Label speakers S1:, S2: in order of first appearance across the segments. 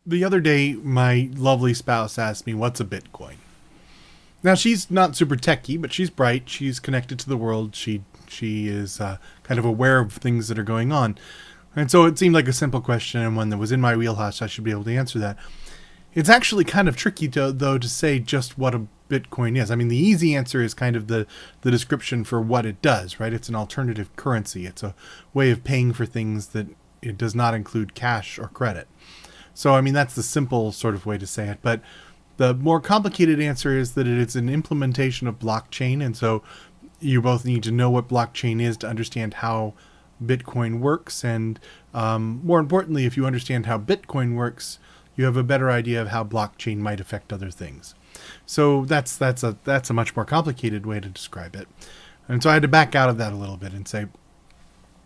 S1: The other day, my lovely spouse asked me, "What's a Bitcoin?" Now, she's not super techy, but she's bright. She's connected to the world. She is kind of aware of things that are going on. And so it seemed like a simple question, and one that was in my wheelhouse. I should be able to answer that. It's actually kind of tricky, though, to say just what a Bitcoin is. I mean, the easy answer is kind of the description for what it does, right? It's an alternative currency. It's a way of paying for things that it does not include cash or credit. So, I mean, that's the simple sort of way to say it. But the more complicated answer is that it is an implementation of blockchain. And so you both need to know what blockchain is to understand how Bitcoin works. And more importantly, if you understand how Bitcoin works, you have a better idea of how blockchain might affect other things. So that's a much more complicated way to describe it. And so I had to back out of that a little bit and say,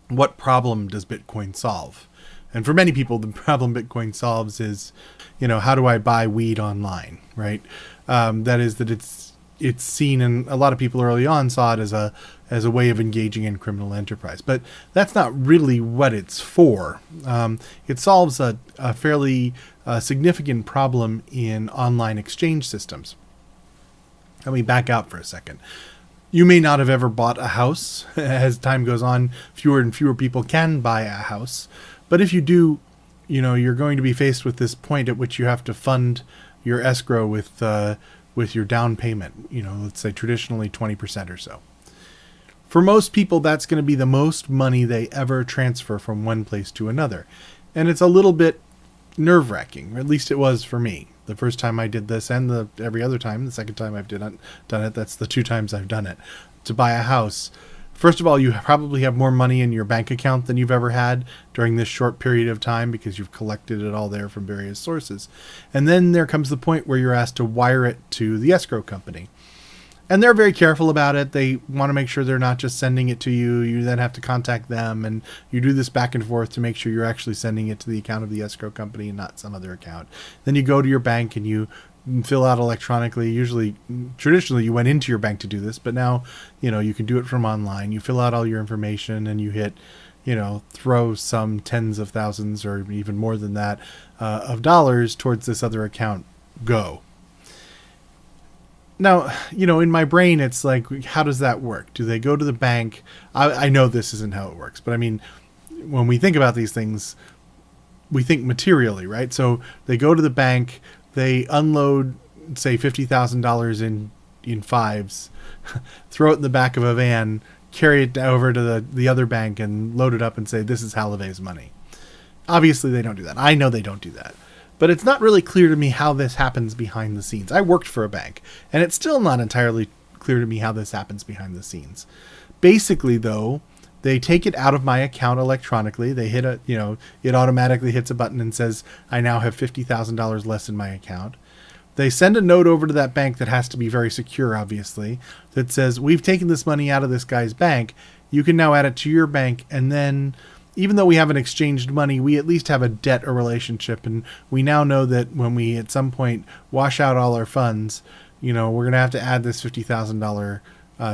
S1: what problem does Bitcoin solve? And for many people, the problem Bitcoin solves is, how do I buy weed online, right? That is that it's seen, and a lot of people early on saw it as a way of engaging in criminal enterprise. But that's not really what it's for. It solves a fairly significant problem in online exchange systems. Let me back out for a second. You may not have ever bought a house. As time goes on, fewer and fewer people can buy a house. But if you do, you're going to be faced with this point at which you have to fund your escrow with your down payment. Let's say traditionally 20% or so. For most people, that's going to be the most money they ever transfer from one place to another. And it's a little bit nerve-wracking, or at least it was for me. The first time I did this, and every other time, the second time I've done it, that's the 2 times I've done it, to buy a house. First of all, you probably have more money in your bank account than you've ever had during this short period of time because you've collected it all there from various sources. And then there comes the point where you're asked to wire it to the escrow company. And they're very careful about it. They want to make sure they're not just sending it to you. You then have to contact them, and you do this back and forth to make sure you're actually sending it to the account of the escrow company and not some other account. Then you go to your bank and you fill out electronically. Traditionally, you went into your bank to do this, but now, you can do it from online. You fill out all your information and you hit, throw some tens of thousands or even more than that of dollars towards this other account. Go. Now, in my brain, it's like, how does that work? Do they go to the bank? I know this isn't how it works, but I mean, when we think about these things, we think materially, right? So they go to the bank, they unload, say, $50,000 in fives, throw it in the back of a van, carry it over to the other bank and load it up and say, this is Halave's money. Obviously, they don't do that. I know they don't do that. But it's not really clear to me how this happens behind the scenes. I worked for a bank, and it's still not entirely clear to me how this happens behind the scenes. Basically, though, they take it out of my account electronically. They hit it automatically hits a button and says, I now have $50,000 less in my account. They send a note over to that bank that has to be very secure, obviously, that says, we've taken this money out of this guy's bank. You can now add it to your bank, and then even though we haven't exchanged money, we at least have a debt or relationship. And we now know that when we at some point wash out all our funds, we're going to have to add this $50,000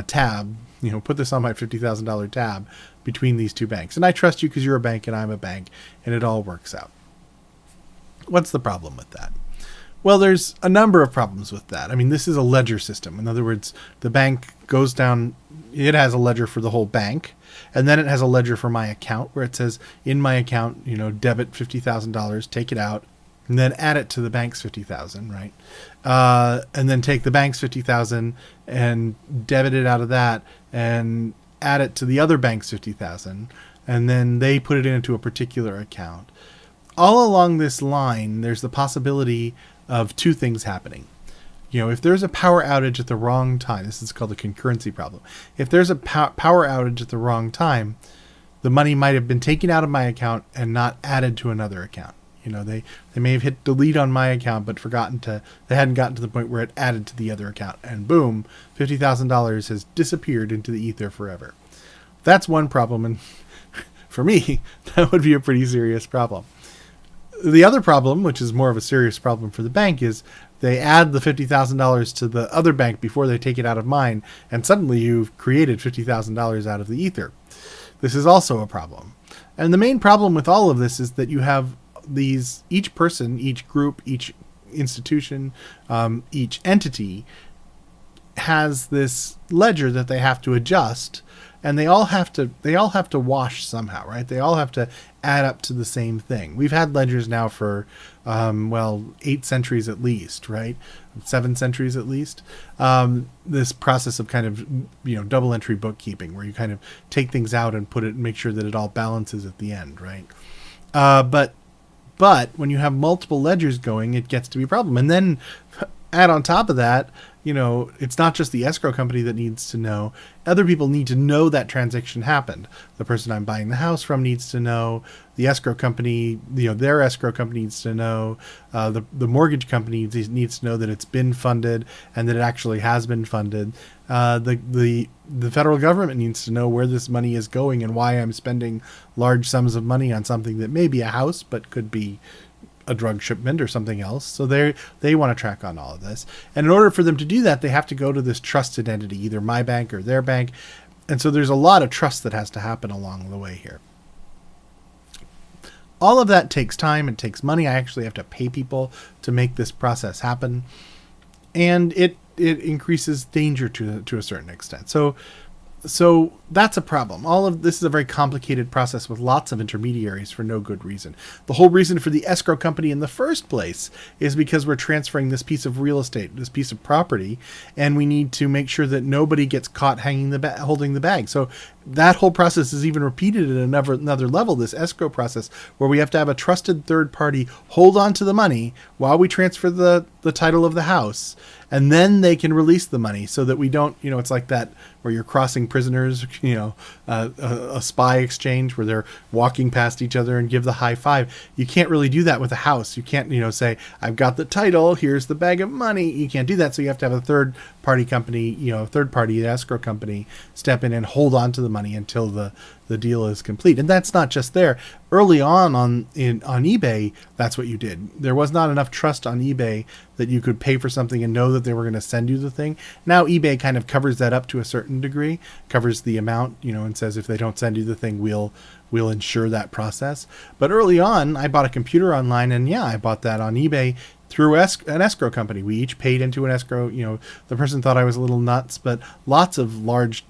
S1: tab, put this on my $50,000 tab between these 2 banks. And I trust you because you're a bank and I'm a bank, and it all works out. What's the problem with that? Well, there's a number of problems with that. I mean, this is a ledger system. In other words, the bank goes down, it has a ledger for the whole bank, and then it has a ledger for my account where it says, in my account, debit $50,000, take it out, and then add it to the bank's $50,000, right? And then take the bank's $50,000 and debit it out of that and add it to the other bank's $50,000, and then they put it into a particular account. All along this line, there's the possibility of 2 things happening. If there's a power outage at the wrong time, this is called a concurrency problem. If there's a power outage at the wrong time, the money might have been taken out of my account and not added to another account. They may have hit delete on my account, but they hadn't gotten to the point where it added to the other account. And boom, $50,000 has disappeared into the ether forever. That's one problem. And for me, that would be a pretty serious problem. The other problem, which is more of a serious problem for the bank, is they add the $50,000 to the other bank before they take it out of mine, and suddenly you've created $50,000 out of the ether. This is also a problem. And the main problem with all of this is that you have each person, each group, each institution, each entity has this ledger that they have to adjust, and they all have to wash somehow, right? They all have to add up to the same thing. We've had ledgers now for 8 centuries at least, right? 7 centuries at least. This process of kind of double entry bookkeeping, where you kind of take things out and put it and make sure that it all balances at the end, right? But when you have multiple ledgers going, it gets to be a problem. And then add on top of that, it's not just the escrow company that needs to know. Other people need to know that transaction happened. The person I'm buying the house from needs to know. The escrow company, their escrow company needs to know. The mortgage company needs to know that it's been funded and that it actually has been funded. The federal government needs to know where this money is going and why I'm spending large sums of money on something that may be a house but could be a drug shipment or something else. So they want to track on all of this. And in order for them to do that, they have to go to this trusted entity, either my bank or their bank. And so there's a lot of trust that has to happen along the way here. All of that takes time and takes money. I actually have to pay people to make this process happen. And it increases danger to a certain extent. So that's a problem. All of this is a very complicated process with lots of intermediaries for no good reason. The whole reason for the escrow company in the first place is because we're transferring this piece of real estate, this piece of property, and we need to make sure that nobody gets caught holding the bag. So that whole process is even repeated at another level, this escrow process, where we have to have a trusted third party hold on to the money while we transfer the title of the house, and then they can release the money so that we don't, it's like that where you're crossing prisoners, a spy exchange where they're walking past each other and give the high five. You can't really do that with a house. You can't, say, I've got the title, here's the bag of money. You can't do that. So you have to have a third party company, third party escrow company step in and hold on to the money until the deal is complete. And that's not just there. Early on eBay, that's what you did. There was not enough trust on eBay that you could pay for something and know that they were going to send you the thing. Now eBay kind of covers that up to a certain degree, covers the amount, and says if they don't send you the thing, we'll ensure that process. But early on, I bought a computer online, and I bought that on eBay through an escrow company. We each paid into an escrow. The person thought I was a little nuts, but lots of large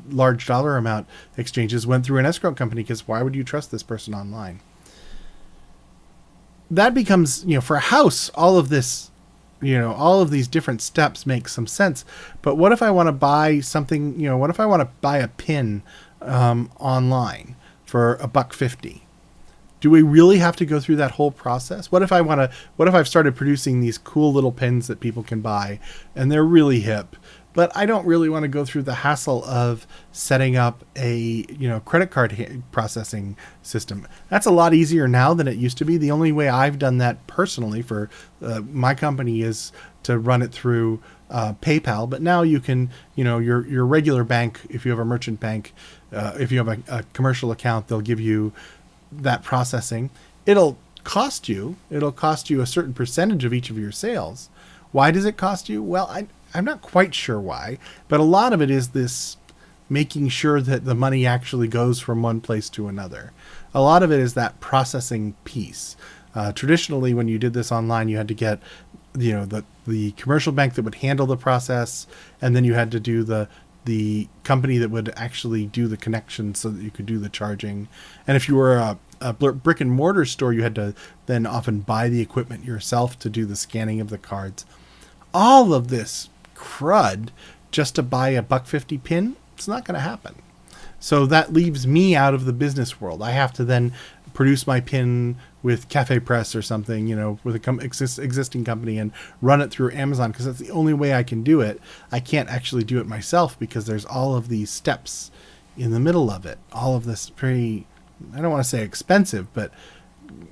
S1: dollar amount exchanges went through an escrow company, because why would you trust this person online? That becomes, for a house, all of this, all of these different steps make some sense. But what if I want to buy something, what if I want to buy a pin online for $1.50? Do we really have to go through that whole process? What if I've started producing these cool little pins that people can buy, and they're really hip, but I don't really want to go through the hassle of setting up a, credit card processing system. That's a lot easier now than it used to be. The only way I've done that personally for my company is to run it through PayPal. But now you can, your regular bank, if you have a merchant bank, if you have a commercial account, they'll give you that processing. It'll cost you a certain percentage of each of your sales. Why does it cost you? Well, I'm not quite sure why, but a lot of it is this making sure that the money actually goes from one place to another. A lot of it is that processing piece. Traditionally, when you did this online, you had to get, the commercial bank that would handle the process, and then you had to do the company that would actually do the connection so that you could do the charging. And if you were a brick and mortar store, you had to then often buy the equipment yourself to do the scanning of the cards. All of this crud just to buy a $1.50 pin, it's not going to happen. So that leaves me out of the business world. I have to then produce my pin with Cafe Press or something, with a existing company, and run it through Amazon, because that's the only way I can do it. I can't actually do it myself because there's all of these steps in the middle of it. All of this very, I don't want to say expensive, but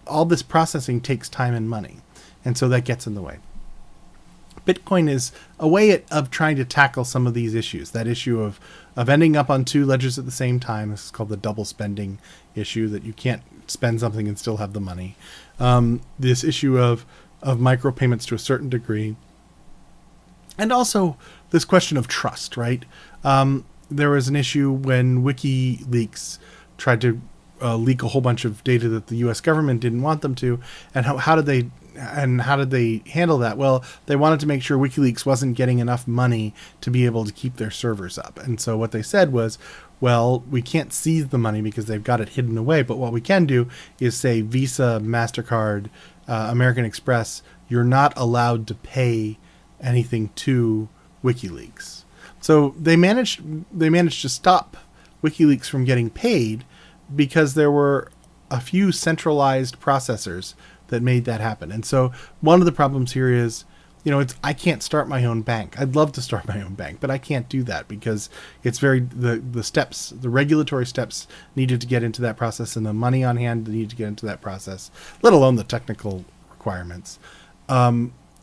S1: all this processing takes time and money. And so that gets in the way. Bitcoin is a way of trying to tackle some of these issues. That issue of ending up on 2 ledgers at the same time. This is called the double spending issue, that you can't spend something and still have the money. This issue of micropayments to a certain degree. And also this question of trust, right? There was an issue when WikiLeaks tried to leak a whole bunch of data that the U.S. government didn't want them to. And how did they handle that? Well, they wanted to make sure WikiLeaks wasn't getting enough money to be able to keep their servers up. And so what they said was, well, we can't seize the money because they've got it hidden away. But what we can do is say Visa, MasterCard, American Express, you're not allowed to pay anything to WikiLeaks. So they managed to stop WikiLeaks from getting paid because there were a few centralized processors that made that happen. And so one of the problems here is, I can't start my own bank. I'd love to start my own bank, but I can't do that because it's the regulatory steps needed to get into that process and the money on hand needed to get into that process, let alone the technical requirements,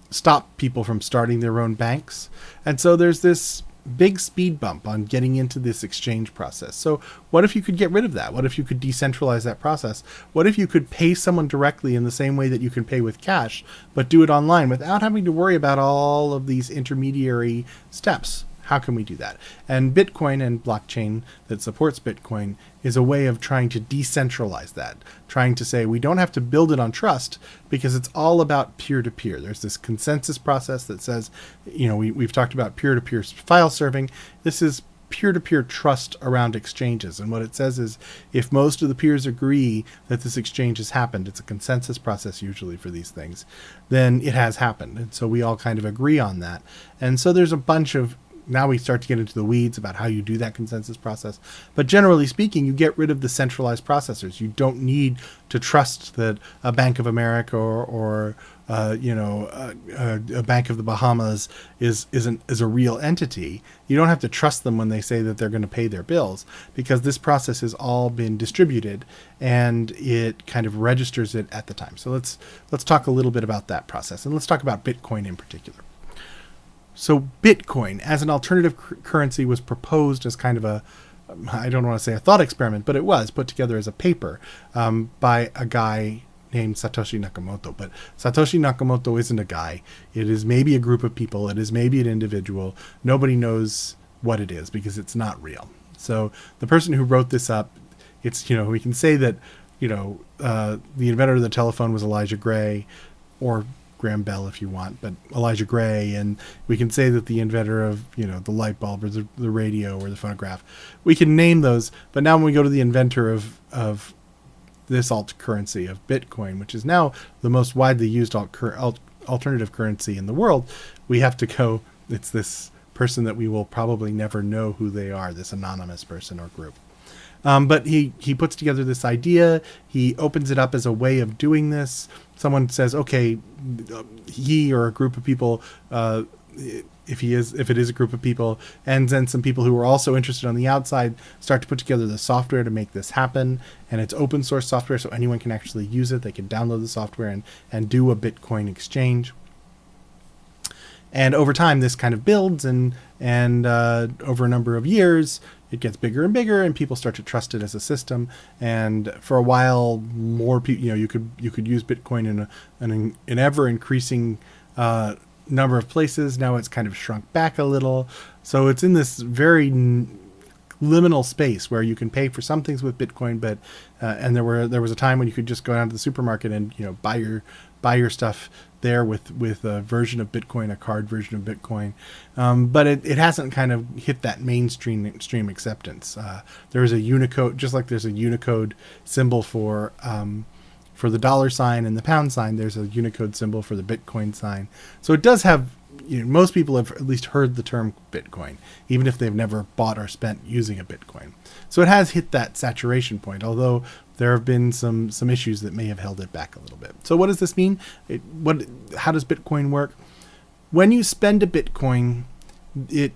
S1: stop people from starting their own banks. And so there's this big speed bump on getting into this exchange process. So what if you could get rid of that? What if you could decentralize that process? What if you could pay someone directly in the same way that you can pay with cash, but do it online without having to worry about all of these intermediary steps? How can we do that? And Bitcoin and blockchain that supports Bitcoin is a way of trying to decentralize that, trying to say we don't have to build it on trust because it's all about peer-to-peer. There's this consensus process that says, we've talked about peer-to-peer file serving. This is peer-to-peer trust around exchanges. And what it says is if most of the peers agree that this exchange has happened, it's a consensus process usually for these things, then it has happened. And so we all kind of agree on that. And so there's a bunch of now we start to get into the weeds about how you do that consensus process. But generally speaking, you get rid of the centralized processors. You don't need to trust that a Bank of America or a Bank of the Bahamas is a real entity. You don't have to trust them when they say that they're going to pay their bills because this process has all been distributed and it kind of registers it at the time. So let's talk a little bit about that process, and let's talk about Bitcoin in particular. So Bitcoin as an alternative currency was proposed as kind of I don't want to say a thought experiment, but it was put together as a paper by a guy named Satoshi Nakamoto. But Satoshi Nakamoto isn't a guy. It is maybe a group of people. It is maybe an individual. Nobody knows what it is because it's not real. So the person who wrote this up, we can say that, the inventor of the telephone was Elijah Gray, or Graham Bell if you want, but Elijah Gray, and we can say that the inventor of the light bulb or the radio or the phonograph, we can name those. But now when we go to the inventor of this alt currency of Bitcoin, which is now the most widely used alternative currency in the world, we have to go, it's this person that we will probably never know who they are, this anonymous person or group. But he puts together this idea. He opens it up as a way of doing this. Someone says, okay, he or a group of people, if it is a group of people, and then some people who are also interested on the outside start to put together the software to make this happen. And it's open source software, so anyone can actually use it. They can download the software and do a Bitcoin exchange. And over time, this kind of builds, and over a number of years, it gets bigger and bigger, and people start to trust it as a system. And for a while, more people, you could use Bitcoin in an ever increasing number of places. Now it's kind of shrunk back a little, so it's in this very liminal space where you can pay for some things with Bitcoin, but and there was a time when you could just go down to the supermarket and buy your stuff there with a version of Bitcoin, a card version of Bitcoin, but it hasn't kind of hit that mainstream acceptance. There is a Unicode, just like there's a Unicode symbol for the dollar sign and the pound sign. There's a Unicode symbol for the Bitcoin sign. So it does have, most people have at least heard the term Bitcoin, even if they've never bought or spent using a Bitcoin. So it has hit that saturation point, although there have been some issues that may have held it back a little bit. So what does this mean? How does Bitcoin work? When you spend a Bitcoin, it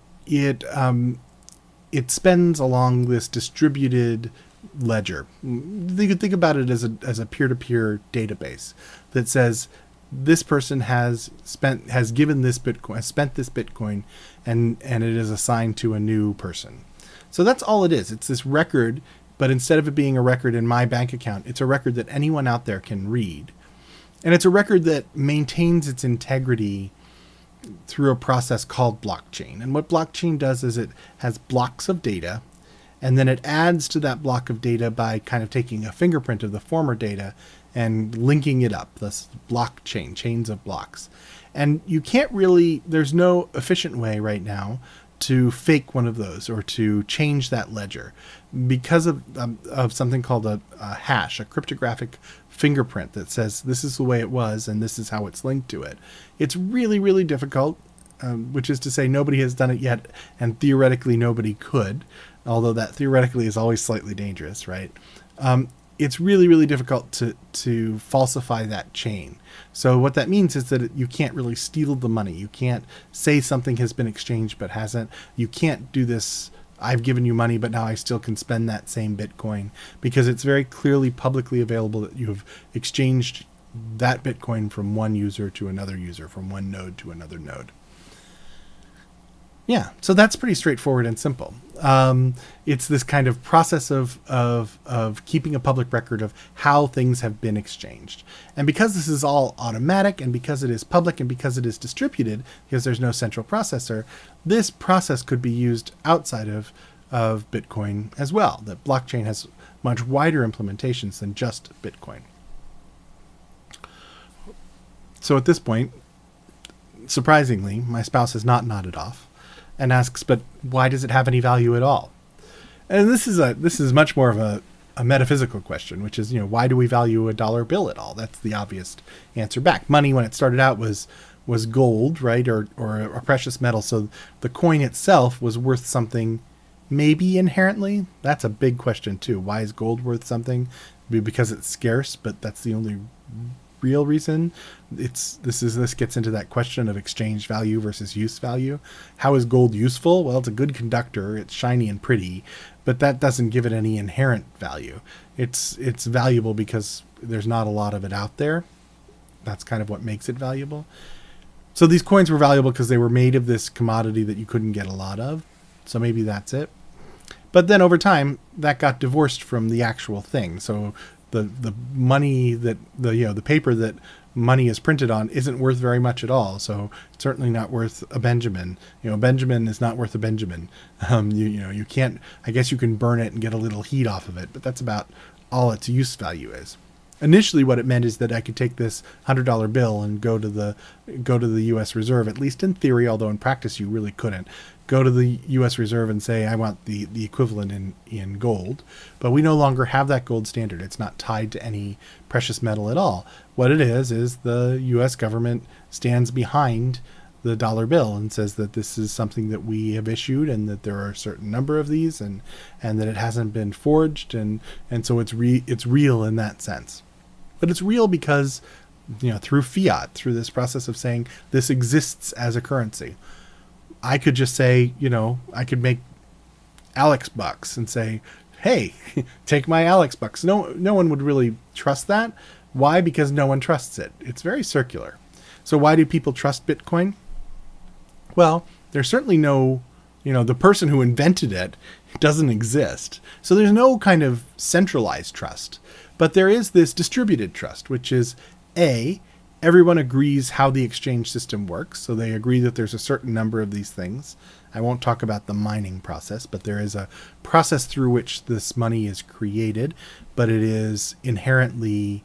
S1: spends along this distributed ledger. You could think about it as a peer-to-peer database that says this person has spent this Bitcoin, and it is assigned to a new person. So that's all it is. It's this record, but instead of it being a record in my bank account, it's a record that anyone out there can read. And it's a record that maintains its integrity through a process called blockchain. And what blockchain does is it has blocks of data, and then it adds to that block of data by kind of taking a fingerprint of the former data and linking it up, this blockchain, chains of blocks. And you can't really, there's no efficient way right now to fake one of those or to change that ledger because of something called a hash, a cryptographic fingerprint that says this is the way it was and this is how it's linked to it. It's really, really difficult, which is to say nobody has done it yet, and theoretically nobody could, although that theoretically is always slightly dangerous, right? It's really, really difficult to falsify that chain. So what that means is that you can't really steal the money. You can't say something has been exchanged but hasn't. You can't do this, I've given you money, but now I still can spend that same Bitcoin, because it's very clearly publicly available that you have exchanged that Bitcoin from one user to another user, from one node to another node. Yeah, so that's pretty straightforward and simple. It's this kind of process of keeping a public record of how things have been exchanged. And because this is all automatic, and because it is public, and because it is distributed, because there's no central processor, this process could be used outside of Bitcoin as well. The blockchain has much wider implementations than just Bitcoin. So at this point, surprisingly, my spouse has not nodded off and asks, but why does it have any value at all? And this is much more of a metaphysical question, which is, why do we value a dollar bill at all? That's the obvious answer back. Money, when it started out, was gold, right, or a precious metal. So the coin itself was worth something, maybe inherently. That's a big question too. Why is gold worth something? Because it's scarce, but that's the only real reason. This gets into that question of exchange value versus use value. How is gold useful? Well, it's a good conductor. It's shiny and pretty, but that doesn't give it any inherent value. It's valuable because there's not a lot of it out there. That's kind of what makes it valuable. So these coins were valuable because they were made of this commodity that you couldn't get a lot of. So maybe that's it. But then over time, that got divorced from the actual thing. So the money that the paper that money is printed on isn't worth very much at all. So it's certainly not worth a Benjamin. Benjamin is not worth a Benjamin. You can't. I guess you can burn it and get a little heat off of it, but that's about all its use value is. Initially, what it meant is that I could take this $100 bill and go to the U.S. Reserve, at least in theory, although in practice you really couldn't. Go to the U.S. Reserve and say, I want the equivalent in gold. But we no longer have that gold standard. It's not tied to any precious metal at all. What it is the U.S. government stands behind the dollar bill and says that this is something that we have issued and that there are a certain number of these and that it hasn't been forged. And so it's real in that sense. But it's real because, through fiat, through this process of saying this exists as a currency. I could just say, I could make Alex bucks and say, hey, take my Alex bucks. No one would really trust that. Why? Because no one trusts it. It's very circular. So why do people trust Bitcoin? Well, there's certainly no, the person who invented it doesn't exist. So there's no kind of centralized trust. But there is this distributed trust, which is everyone agrees how the exchange system works. So they agree that there's a certain number of these things. I won't talk about the mining process, but there is a process through which this money is created, but it is inherently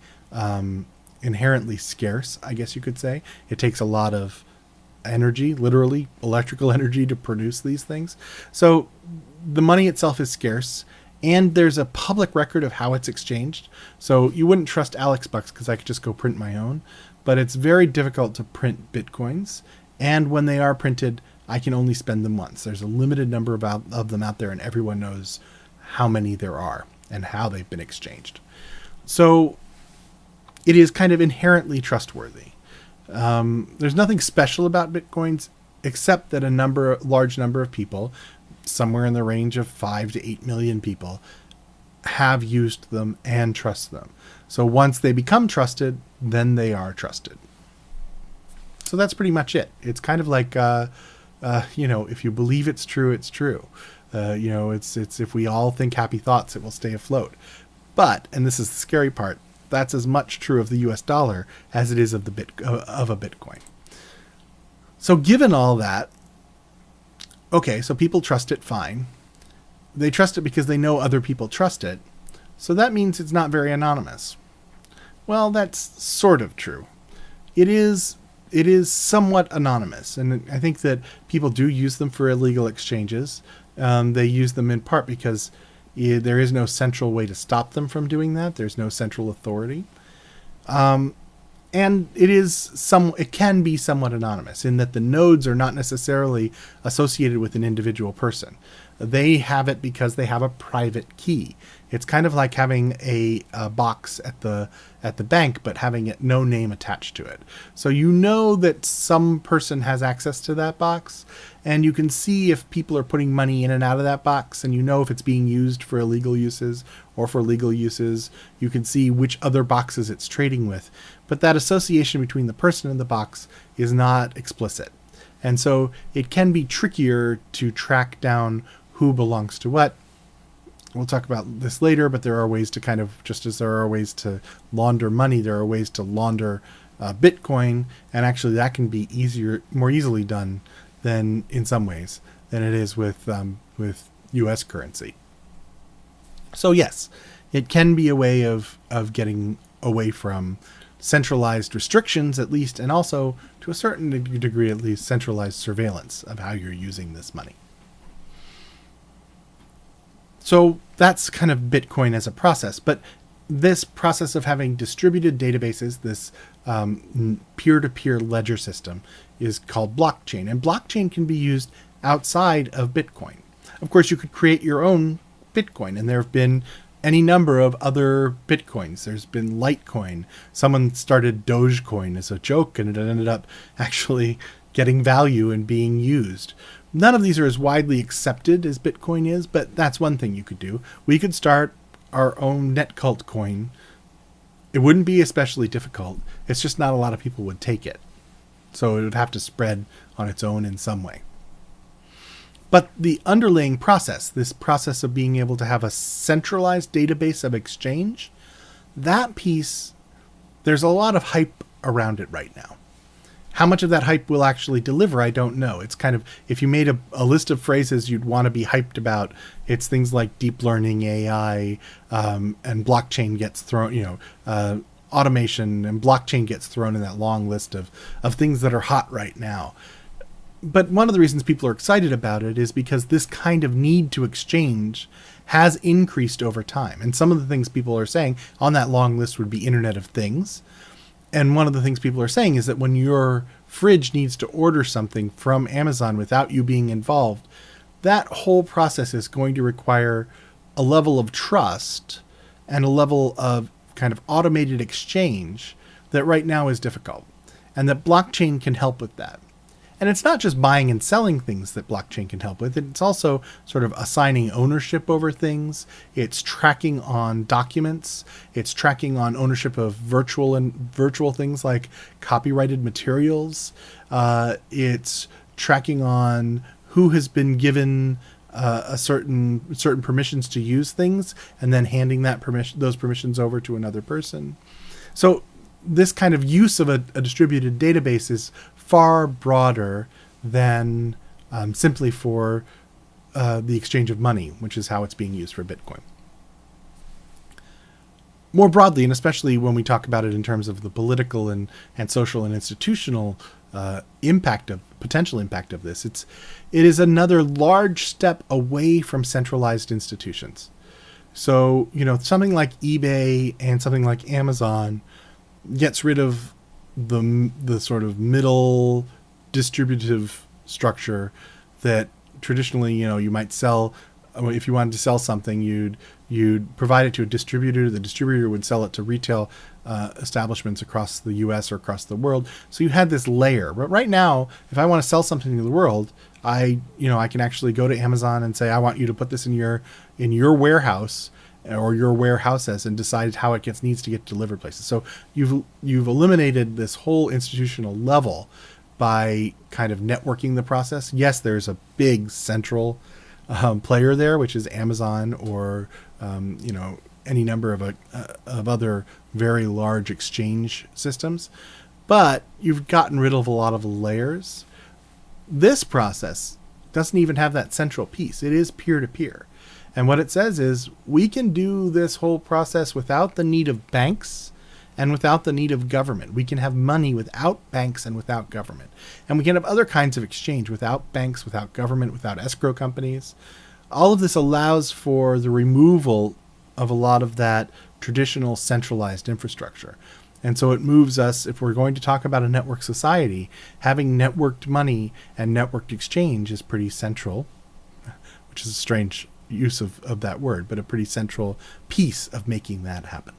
S1: scarce, I guess you could say. It takes a lot of energy, literally electrical energy, to produce these things. So the money itself is scarce. And there's a public record of how it's exchanged. So you wouldn't trust Alex bucks because I could just go print my own. But it's very difficult to print Bitcoins. And when they are printed, I can only spend them once. There's a limited number of them out there, and everyone knows how many there are and how they've been exchanged. So it is kind of inherently trustworthy. There's nothing special about Bitcoins except that a large number of people, somewhere in the range of 5 to 8 million people, have used them and trust them. So once they become trusted, then they are trusted. So that's pretty much it. It's kind of like, if you believe it's true, it's true. It's if we all think happy thoughts, it will stay afloat. But, and this is the scary part, that's as much true of the US dollar as it is of a Bitcoin. So given all that, okay, so people trust it, fine. they trust it because they know other people trust it. So that means it's not very anonymous. Well, that's sort of true. It is somewhat anonymous, and I think that people do use them for illegal exchanges. They use them in part because there is no central way to stop them from doing that. There's no central authority. And it can be somewhat anonymous in that the nodes are not necessarily associated with an individual person. They have it because they have a private key. It's kind of like having a box at the bank, but having no name attached to it. So you know that some person has access to that box, and you can see if people are putting money in and out of that box, and you know if it's being used for illegal uses or for legal uses. You can see which other boxes it's trading with. But that association between the person and the box is not explicit. And so it can be trickier to track down who belongs to what. We'll talk about this later, but there are ways to kind of, just as there are ways to launder money, there are ways to launder Bitcoin, and actually that can be more easily done than, in some ways, than it is with U.S. currency. So yes, it can be a way of getting away from centralized restrictions, at least, and also, to a certain degree at least, centralized surveillance of how you're using this money. So that's kind of Bitcoin as a process. But this process of having distributed databases, this peer-to-peer ledger system, is called blockchain. And blockchain can be used outside of Bitcoin. Of course, you could create your own Bitcoin, and there have been any number of other Bitcoins. There's been Litecoin. Someone started Dogecoin as a joke, and it ended up actually getting value and being used. None of these are as widely accepted as Bitcoin is, but that's one thing you could do. We could start our own netcult coin. It wouldn't be especially difficult. It's just not a lot of people would take it. So it would have to spread on its own in some way. But the underlying process, this process of being able to have a centralized database of exchange, that piece, there's a lot of hype around it right now. How much of that hype will actually deliver, I don't know. It's kind of, if you made a list of phrases you'd want to be hyped about, it's things like deep learning, AI, and blockchain gets thrown, automation and blockchain gets thrown in that long list of things that are hot right now. But one of the reasons people are excited about it is because this kind of need to exchange has increased over time. And some of the things people are saying on that long list would be Internet of Things. And one of the things people are saying is that when your fridge needs to order something from Amazon without you being involved, that whole process is going to require a level of trust and a level of kind of automated exchange that right now is difficult. And that blockchain can help with that. And it's not just buying and selling things that blockchain can help with. It's also sort of assigning ownership over things. It's tracking on documents. It's tracking on ownership of virtual things like copyrighted materials. It's tracking on who has been given certain permissions to use things, and then handing those permissions over to another person. So this kind of use of a distributed database is far broader than simply for the exchange of money, which is how it's being used for Bitcoin. More broadly, and especially when we talk about it in terms of the political and social and institutional potential impact of this, it is another large step away from centralized institutions. So, something like eBay and something like Amazon gets rid of the sort of middle distributive structure that traditionally, you might sell. If you wanted to sell something, you'd provide it to a distributor. The distributor would sell it to retail establishments across the U.S. or across the world. So you had this layer. But right now, if I want to sell something to the world, I can actually go to Amazon and say, I want you to put this in your warehouse or your warehouses, and decide how it needs to get delivered places. So you've eliminated this whole institutional level by kind of networking the process. Yes, there's a big central player there, which is Amazon or any number of other very large exchange systems, but you've gotten rid of a lot of layers. This process doesn't even have that central piece. It is peer-to-peer. And what it says is we can do this whole process without the need of banks and without the need of government. We can have money without banks and without government. And we can have other kinds of exchange without banks, without government, without escrow companies. All of this allows for the removal of a lot of that traditional centralized infrastructure. And so it moves us, if we're going to talk about a network society, having networked money and networked exchange is pretty central, which is a strange use of that word, but a pretty central piece of making that happen.